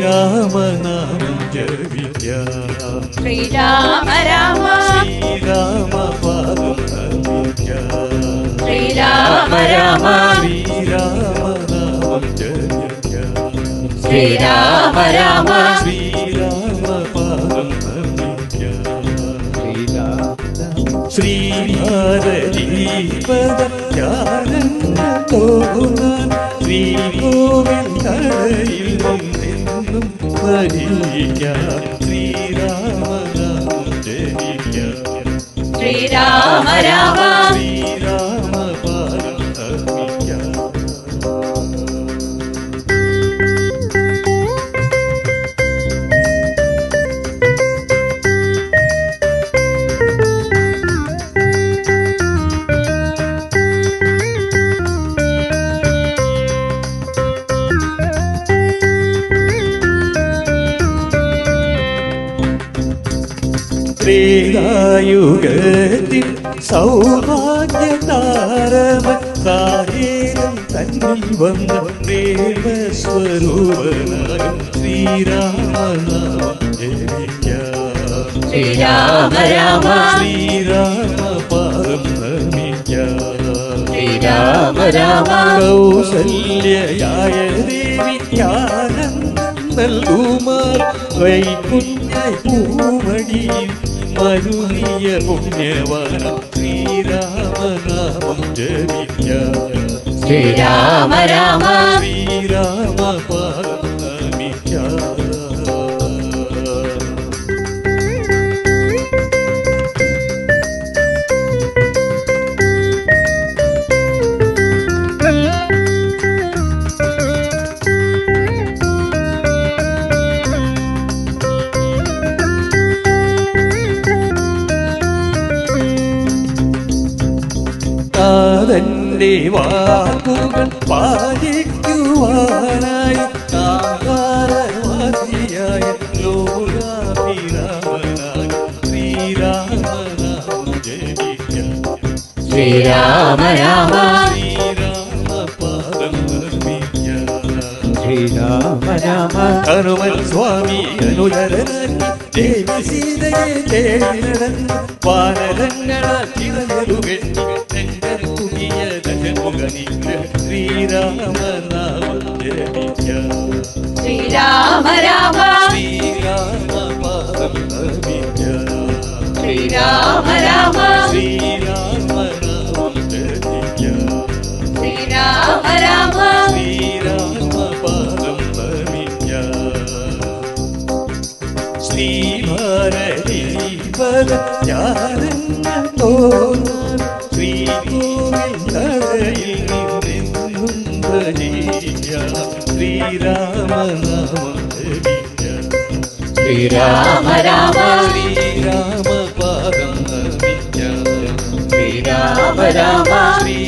ശ്രീരാമനാമം ജപിക്ക ശ്രീരാമ രാമ ശ്രീരാമ പാദം നമിക്ക ശ്രീരാമ രാമ ശ്രീരാമനാമം ജപിക്ക ശ്രീരാമ രാമ ശ്രീരാമ പാദം നമിക്ക ശ്രീഭാരതീപദാനന്ദോനാൻ ശ്രീകോവിന്ദയിൽ നിന്നും ഭജിക്കാം ശ്രീരാമനാമം ജപിക്കാം ശ്രീരാമ രാമ ശ്രീരാമ പാദം നമിക്കാം ത്രേതായുഗത്തിൽ സൗഭാഗ്യതാരമൻ സാഹേരം തന്നിൽ വന്ന പ്രേമസ്വരൂപനാകും ശ്രീരാമനാമം ജപിക്കാം ശ്രീരാമ രാമ ശ്രീരാമ പാദം നമിക്കാം ശ്രീരാമ രാമ കൗസല്യയായ ദേവിക്കാനന്ദം നൽകുമാർ വൈകുഞ്ഞായി പൂമടിയിൽ മരുനിയ പുണ്യവാനം ശ്രീരാമനാമം ജപിക്കാം ശ്രീരാമ രാമ ശ്രീരാമ പാദം നമിക്കാം താതന്റെ വാക്കുകൾ പാലിക്കുവാനായി കാകാരവാസിയായ ലോകാഭിരാമനായ ശ്രീരാമനാമം ജപിക്കാം ശ്രീരാമ രാമ ശ്രീരാമ പാദം നമിക്കാം ശ്രീരാമ രാമ ഹനുമൽ സ്വാമി അനുചരനാക്കി ദേവി സീതയെ തേടി നടന്നു വാനരങ്ങളാൽ ചിറകരുകെട്ടി നെഞ്ചറുകിയ ദശമുഖനിക്ക് ശ്രീരാമനാമം ജപിക്കാം ശ്രീരാമ രാമ ശ്രീരാമ പാദം നമിക്കാം ശ്രീരാമ രാമ ശ്രീരാമനാമം ജപിക്കാം ശ്രീരാമ രാമ ശ്രീരാമ പാദം നമിക്കാം ശ്രീഭാരതീപദാനന്ദോനാൻ ശ്രീകോവിന്ദയിൽ നിന്നും ഭജിക്കാം ശ്രീരാമനാമം ജപിക്കാം ശ്രീരാമ രാമ ശ്രീരാമ പാദം നമിക്കാം ശ്രീരാമ രാമ ശ്രീ